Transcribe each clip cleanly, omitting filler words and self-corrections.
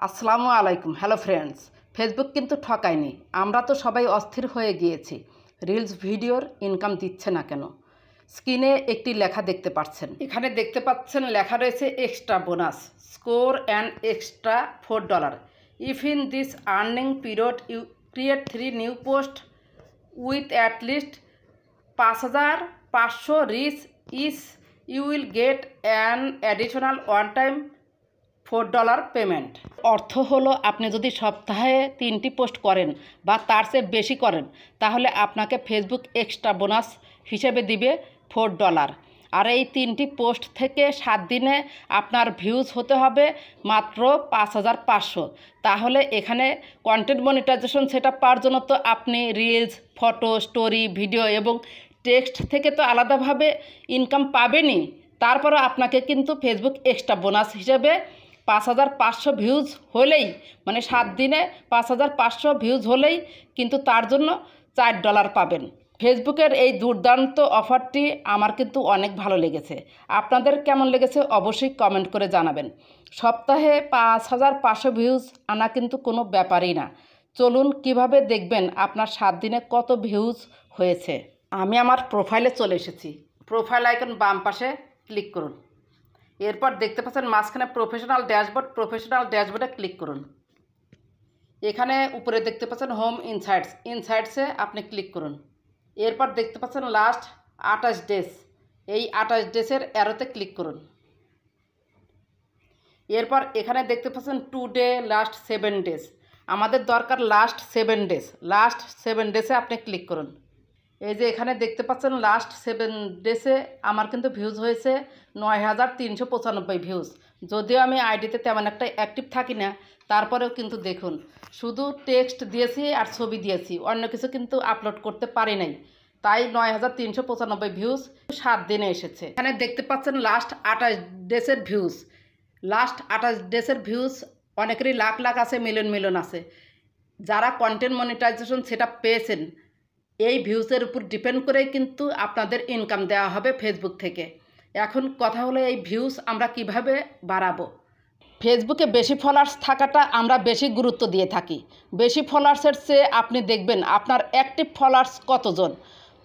আসসালামু আলাইকুম। Hello friends, Facebook কিন্তু ঠকায়নি। আমরা তো সবাই অস্থির হয়ে গিয়েছি, রিলস ভিডিওর ইনকাম দিচ্ছে না কেন। স্ক্রিনে একটি লেখা দেখতে পাচ্ছেন, এখানে দেখতে পাচ্ছেন লেখা রয়েছে extra bonus, score and extra $4 if in this earning period you create 3 new post with at least 5,500 reach is you will get an additional one time $4 payment. অর্থ হলো আপনি যদি সপ্তাহে 3টি পোস্ট করেন বা তার চেয়ে বেশি করেন, তাহলে আপনাকে ফেসবুক এক্সট্রা বোনাস হিসেবে দিবে $4। আর এই 3টি পোস্ট থেকে 7 দিনে আপনার ভিউজ হতে হবে মাত্র 5,500। তাহলে এখানে কন্টেন্ট মনিটাইজেশন সেট আপ পাওয়ার জন্য তো আপনি রিলস, ফটো, স্টোরি, ভিডিও এবং টেক্সট থেকে তো আলাদাভাবে ইনকাম পাবেনই। তারপরে আপনাকে কিন্তু ফেসবুক এক্সট্রা বোনাস হিসেবে 5,500 ভিউজ হলেই, মানে 7 দিনে 5,500 ভিউজ হলেই কিন্তু তার জন্য $4 পাবেন। ফেসবুকের এই দুর্দান্ত অফারটি আমার কিন্তু অনেক ভালো লেগেছে। আপনাদের কেমন লেগেছে অবশ্যই কমেন্ট করে জানাবেন। সপ্তাহে 5,500 ভিউজ আনা কিন্তু কোনো ব্যাপারই না। চলুন কিভাবে দেখবেন আপনার 7 দিনে কত ভিউজ হয়েছে। আমি আমার প্রোফাইলে চলে এসেছি। প্রোফাইল আইকন বাম পাশে ক্লিক করুন। এরপর দেখতে পাচ্ছেন মাঝখানে প্রফেশনাল ড্যাশবোর্ডে ক্লিক করুন। এখানে উপরে দেখতে পাচ্ছেন হোম ইনসাইটসে আপনি ক্লিক করুন। এরপর দেখতে পাচ্ছেন লাস্ট 28 ডেজ, এই 28 ডেজের অ্যারোতে ক্লিক করুন। এরপর এখানে দেখতে পাচ্ছেন টুডে লাস্ট 7 ডেজ, আমাদের দরকার লাস্ট 7 ডেজে আপনি ক্লিক করুন। এই যে এখানে দেখতে পাচ্ছেন লাস্ট 7 ডেজে আমার কিন্তু ভিউজ হয়েছে 9,395 ভিউজ। যদিও আমি আইডিতে তেমন একটা অ্যাক্টিভ থাকি না, তারপরেও কিন্তু দেখুন শুধু টেক্সট দিয়েছি আর ছবি দিয়েছি, অন্য কিছু কিন্তু আপলোড করতে পারি নাই, তাই 9,395 ভিউজ 7 দিনে এসেছে। এখানে দেখতে পাচ্ছেন লাস্ট 28 ডেজের ভিউজ। লাস্ট 28 ডেজের ভিউজ অনেকেরই লাখ লাখ আছে, মিলিয়ন আছে। যারা কন্টেন্ট মনিটাইজেশন সেট আপ পেয়েছেন, এই ভিউজের উপর ডিপেন্ড করেই কিন্তু আপনাদের ইনকাম দেওয়া হবে ফেসবুক থেকে। এখন কথা হলো এই ভিউজ আমরা কিভাবে বাড়াবো। ফেসবুকে বেশি ফলোয়ার্স থাকাটা আমরা বেশি গুরুত্ব দিয়ে থাকি। বেশি ফলোয়ার্সের চেয়ে আপনি দেখবেন আপনার অ্যাক্টিভ ফলোয়ার্স কতজন।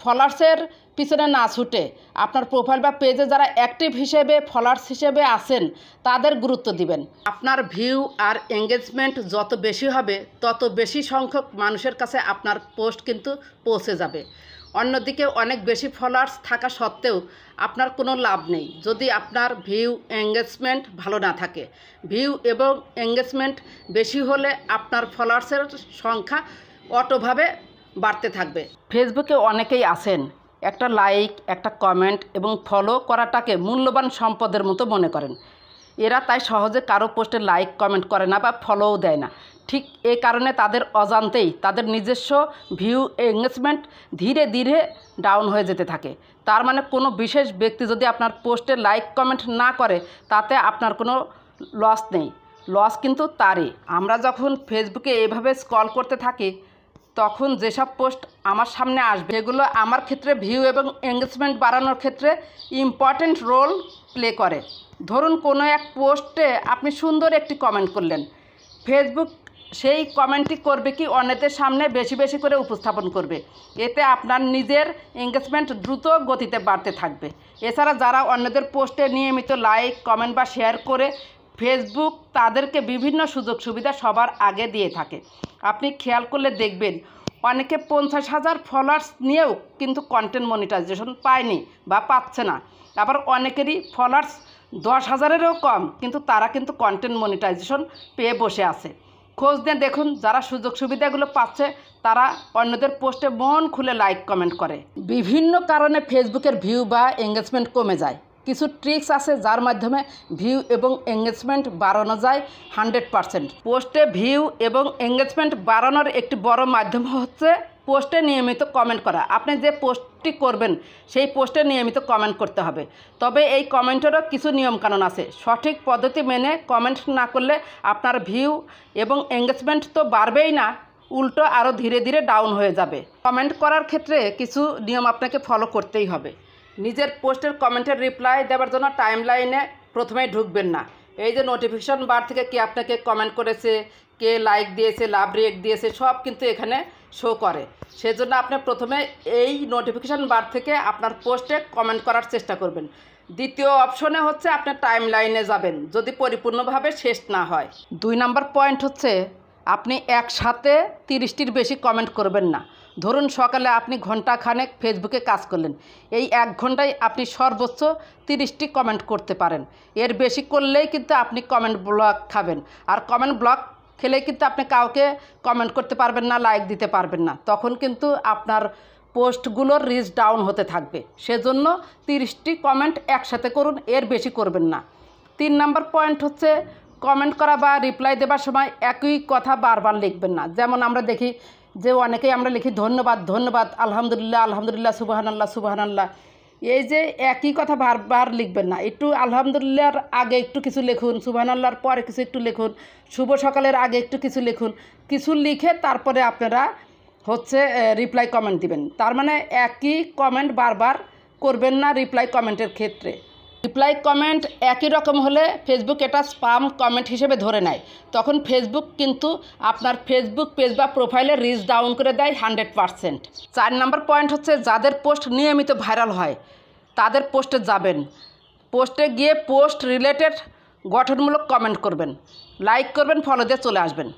ফলোয়ার্সের পিছনে না ছুটে আপনার প্রোফাইল বা পেজে যারা অ্যাক্টিভ হিসেবে ফলোয়ার্স হিসেবে আছেন তাদের গুরুত্ব দিবেন। আপনার ভিউ আর এঙ্গেজমেন্ট যত বেশি হবে তত বেশি সংখ্যক মানুষের কাছে আপনার পোস্ট কিন্তু পৌঁছে যাবে। অন্যদিকে অনেক বেশি ফলোয়ার্স থাকা সত্ত্বেও আপনার কোনো লাভ নেই যদি আপনার ভিউ এঙ্গেজমেন্ট ভালো না থাকে। ভিউ এবং এঙ্গেজমেন্ট বেশি হলে আপনার ফলোয়ার্সের সংখ্যা অটোভাবে বাড়তে থাকবে। ফেসবুকে অনেকেই আছেন একটা লাইক, একটা কমেন্ট এবং ফলো করাটাকে মূল্যবান সম্পদের মতো মনে করেন। এরা তাই সহজে কারো পোস্টে লাইক কমেন্ট করে না বা ফলোও দেয় না। ঠিক এই কারণে তাদের অজান্তেই তাদের নিজস্ব ভিউ এঙ্গেজমেন্ট ধীরে ধীরে ডাউন হয়ে যেতে থাকে। তার মানে কোনো বিশেষ ব্যক্তি যদি আপনার পোস্টে লাইক কমেন্ট না করে তাতে আপনার কোনো লস নেই, লস কিন্তু তারই। আমরা যখন ফেসবুকে এইভাবে স্ক্রল করতে থাকি তখন যেসব পোস্ট আমার সামনে আসবে এগুলো আমার ক্ষেত্রে ভিউ এবং এঙ্গেজমেন্ট বাড়ানোর ক্ষেত্রে ইম্পর্ট্যান্ট রোল প্লে করে। ধরুন কোনো এক পোস্টে আপনি সুন্দর একটি কমেন্ট করলেন, ফেসবুক সেই কমেন্টটি করবে কি অন্যদের সামনে বেশি বেশি করে উপস্থাপন করবে। এতে আপনার নিজের এঙ্গেজমেন্ট দ্রুত গতিতে বাড়তে থাকবে। এছাড়া যারা অন্যদের পোস্টে নিয়মিত লাইক কমেন্ট বা শেয়ার করে ফেসবুক তাদেরকে বিভিন্ন সুযোগ সুবিধা সবার আগে দিয়ে থাকে। আপনি খেয়াল করলে দেখবেন অনেকে 50,000 ফলোয়ার্স নিয়েও কিন্তু কন্টেন্ট মনিটাইজেশন পায়নি বা পাচ্ছে না। আবার অনেকেরই ফলোয়ার্স 10,000-এরও কম, কিন্তু তারা কিন্তু কন্টেন্ট মনিটাইজেশন পেয়ে বসে আছে। খোঁজ নিয়ে দেখুন যারা সুযোগ সুবিধাগুলো পাচ্ছে তারা অন্যদের পোস্টে মন খুলে লাইক কমেন্ট করে। বিভিন্ন কারণে ফেসবুকের ভিউ বা এঙ্গেজমেন্ট কমে যায়। কিছু ট্রিক্স আছে যার মাধ্যমে ভিউ এবং এঙ্গেজমেন্ট বাড়ানো যায় 100%। পোস্টে ভিউ এবং এঙ্গেজমেন্ট বাড়ানোর একটি বড় মাধ্যম হচ্ছে পোস্টে নিয়মিত কমেন্ট করা। আপনি যে পোস্টটি করবেন সেই পোস্টে নিয়মিত কমেন্ট করতে হবে। তবে এই কমেন্টেরও কিছু নিয়মকানুন আছে। সঠিক পদ্ধতি মেনে কমেন্ট না করলে আপনার ভিউ এবং এঙ্গেজমেন্ট তো বাড়বেই না, উল্টো আরও ধীরে ধীরে ডাউন হয়ে যাবে। কমেন্ট করার ক্ষেত্রে কিছু নিয়ম আপনাকে ফলো করতেই হবে। নিজের পোস্টের কমেন্টের রিপ্লাই দেওয়ার জন্য টাইমলাইনে প্রথমেই ঢুকবেন না। এই যে নোটিফিকেশন বার থেকে কে আপনাকে কমেন্ট করেছে, কে লাইক দিয়েছে, লাভ রিয়েক্ট দিয়েছে, সব কিন্তু এখানে শো করে। সেজন্য আপনি প্রথমে এই নোটিফিকেশন বার থেকে আপনার পোস্টে কমেন্ট করার চেষ্টা করবেন। দ্বিতীয় অপশনে হচ্ছে আপনি টাইম লাইনে যাবেন যদি পরিপূর্ণভাবে শেষ না হয়। 2 নম্বর পয়েন্ট হচ্ছে আপনি একসাথে 30টির বেশি কমেন্ট করবেন না। ধরুন সকালে আপনি ঘন্টাখানেক ফেসবুকে কাজ করলেন, এই 1 ঘন্টায় আপনি সর্বোচ্চ 30টি কমেন্ট করতে পারেন। এর বেশি করলেই কিন্তু আপনি কমেন্ট ব্লক খাবেন, আর কমেন্ট ব্লক খেলেই কিন্তু আপনি কাউকে কমেন্ট করতে পারবেন না, লাইক দিতে পারবেন না, তখন কিন্তু আপনার পোস্টগুলোর রিচ ডাউন হতে থাকবে। সেজন্য 30টি কমেন্ট একসাথে করুন, এর বেশি করবেন না। 3 নম্বর পয়েন্ট হচ্ছে কমেন্ট করা বা রিপ্লাই দেওয়ার সময় একই কথা বারবার লিখবেন না। যেমন আমরা দেখি যে অনেকেই আমরা লিখি ধন্যবাদ ধন্যবাদ, আলহামদুলিল্লাহ আলহামদুলিল্লাহ, সুবহানাল্লাহ সুবহানাল্লাহ। এই যে একই কথা বারবার লিখবেন না, একটু আলহামদুলিল্লাহর আগে একটু কিছু লিখুন, সুবহানাল্লাহর পরে কিছু একটু লিখুন, শুভ সকালের আগে একটু কিছু লিখুন। কিছু লিখে তারপরে আপনারা হচ্ছে রিপ্লাই কমেন্ট দিবেন। তার মানে একই কমেন্ট বারবার করবেন না রিপ্লাই কমেন্টের ক্ষেত্রে। রিপ্লাই কমেন্ট একই রকম হলে ফেসবুক এটা স্পাম কমেন্ট হিসেবে ধরে নেয়, তখন ফেসবুক কিন্তু আপনার ফেসবুক পেজ বা প্রোফাইলে রিচ ডাউন করে দেয় 100%। 4 নম্বর পয়েন্ট হচ্ছে যাদের পোস্ট নিয়মিত ভাইরাল হয় তাদের পোস্টে যাবেন, পোস্টে গিয়ে পোস্ট রিলেটেড গঠনমূলক কমেন্ট করবেন, লাইক করবেন, ফলো দিয়ে চলে আসবেন।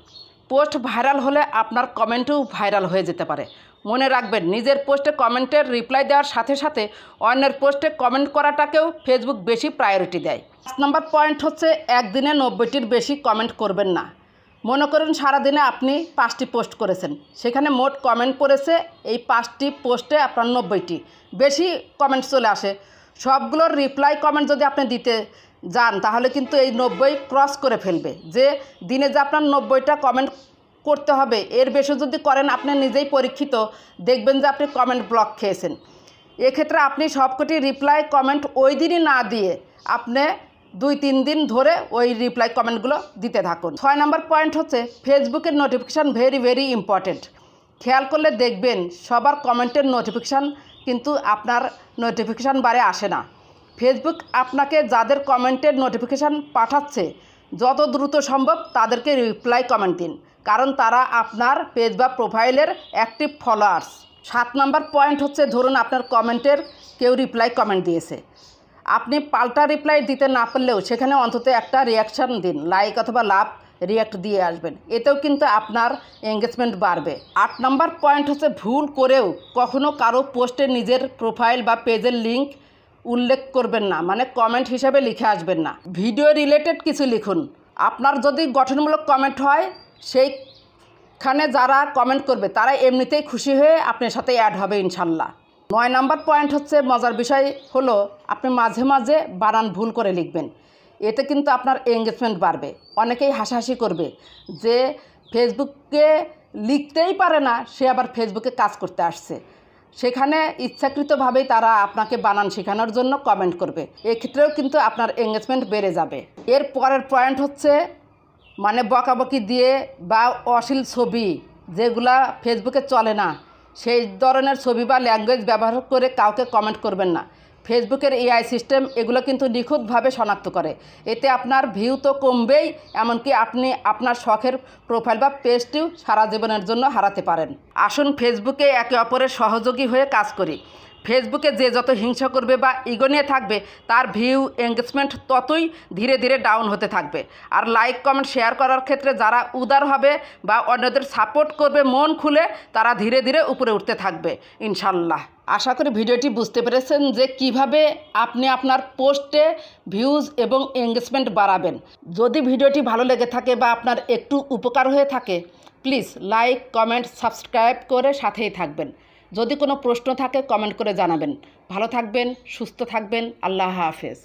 পোস্ট ভাইরাল হলে আপনার কমেন্টও ভাইরাল হয়ে যেতে পারে। মনে রাখবেন নিজের পোস্টে কমেন্টের রিপ্লাই দেওয়ার সাথে সাথে অন্যের পোস্টে কমেন্ট করাটাকেও ফেসবুক বেশি প্রায়োরিটি দেয়। 5 নম্বর পয়েন্ট হচ্ছে একদিনে 90টির বেশি কমেন্ট করবেন না। মনে করুন সারাদিনে আপনি 5টি পোস্ট করেছেন, সেখানে মোট কমেন্ট পড়েছে এই 5টি পোস্টে আপনার 90টি, বেশি কমেন্ট চলে আসে। সবগুলোর রিপ্লাই কমেন্ট যদি আপনি দিতে যান তাহলে কিন্তু এই 90 ক্রস করে ফেলবে। যে দিনে যে আপনার 90টা কমেন্ট করতে হবে, এর বেশি যদি করেন আপনি নিজেই পরীক্ষিত, দেখবেন যে আপনি কমেন্ট ব্লক খেয়েছেন। এক্ষেত্রে আপনি সবকটি রিপ্লাই কমেন্ট ওই দিনই না দিয়ে আপনি 2-3 দিন ধরে ওই রিপ্লাই কমেন্টগুলো দিতে থাকুন। 6 নম্বর পয়েন্ট হচ্ছে ফেসবুকের নোটিফিকেশান ভেরি ইম্পর্টেন্ট। খেয়াল করলে দেখবেন সবার কমেন্টের নোটিফিকেশান কিন্তু আপনার নোটিফিকেশান বারে আসে না। ফেসবুক আপনাকে যাদের কমেন্টের নোটিফিকেশান পাঠাচ্ছে যত দ্রুত সম্ভব তাদেরকে রিপ্লাই কমেন্ট দিন, কারণ তারা আপনার পেজ বা প্রোফাইলের অ্যাক্টিভ ফলোয়ার্স। 7 নম্বর পয়েন্ট হচ্ছে ধরুন আপনার কমেন্টের কেউ রিপ্লাই কমেন্ট দিয়েছে, আপনি পাল্টা রিপ্লাই দিতে না পারলেও সেখানে অন্তত একটা রিয়াকশান দিন, লাইক অথবা লাভ রিয়াক্ট দিয়ে আসবেন, এতেও কিন্তু আপনার এঙ্গেজমেন্ট বাড়বে। 8 নম্বর পয়েন্ট হচ্ছে ভুল করেও কখনো কারো পোস্টে নিজের প্রোফাইল বা পেজের লিঙ্ক উল্লেখ করবেন না, মানে কমেন্ট হিসাবে লিখে আসবেন না। ভিডিও রিলেটেড কিছু লিখুন। আপনার যদি গঠনমূলক কমেন্ট হয় সেইখানে যারা কমেন্ট করবে তারা এমনিতেই খুশি হয়ে আপনার সাথে অ্যাড হবে ইনশাল্লাহ। 9 নম্বর পয়েন্ট হচ্ছে মজার বিষয় হলো আপনি মাঝে মাঝে বানান ভুল করে লিখবেন, এতে কিন্তু আপনার এঙ্গেজমেন্ট বাড়বে। অনেকেই হাসাহাসি করবে যে ফেসবুকে লিখতেই পারে না, সে আবার ফেসবুকে কাজ করতে আসছে, সেখানে ইচ্ছাকৃতভাবেই তারা আপনাকে বানান শেখানোর জন্য কমেন্ট করবে, এক্ষেত্রেও কিন্তু আপনার এঙ্গেজমেন্ট বেড়ে যাবে। এর পরের পয়েন্ট হচ্ছে মানে বকাবকি দিয়ে বা অশ্লীল ছবি যেগুলা ফেসবুকে চলে না সেই ধরনের ছবি বা ল্যাঙ্গুয়েজ ব্যবহার করে কাউকে কমেন্ট করবেন না। ফেসবুকের এআই সিস্টেম এগুলো কিন্তু নিখুঁতভাবে শনাক্ত করে, এতে আপনার ভিউ তো কমবেই, এমনকি আপনি আপনার শখের প্রোফাইল বা পেজটিও সারা জীবনের জন্য হারাতে পারেন। আসুন ফেসবুকে একে অপরের সহযোগী হয়ে কাজ করি। ফেসবুকে যে যত হিংসা করবে বা ইগো নিয়ে থাকবে তার ভিউ এঙ্গেজমেন্ট ততই ধীরে ধীরে ডাউন হতে থাকবে। আর লাইক কমেন্ট শেয়ার করার ক্ষেত্রে যারা উদার হবে বা অন্যদের সাপোর্ট করবে মন খুলে, তারা ধীরে ধীরে উপরে উঠতে থাকবে ইনশাল্লাহ। আশা করি ভিডিওটি বুঝতে পেরেছেন যে কিভাবে আপনি আপনার পোস্টে ভিউজ এবং এঙ্গেজমেন্ট বাড়াবেন। যদি ভিডিওটি ভালো লেগে থাকে বা আপনার একটু উপকার হয়ে থাকে প্লিজ লাইক কমেন্ট সাবস্ক্রাইব করে সাথেই থাকবেন। যদি কোনো প্রশ্ন থাকে কমেন্ট করে জানাবেন। ভালো থাকবেন, সুস্থ থাকবেন, আল্লাহ হাফেজ।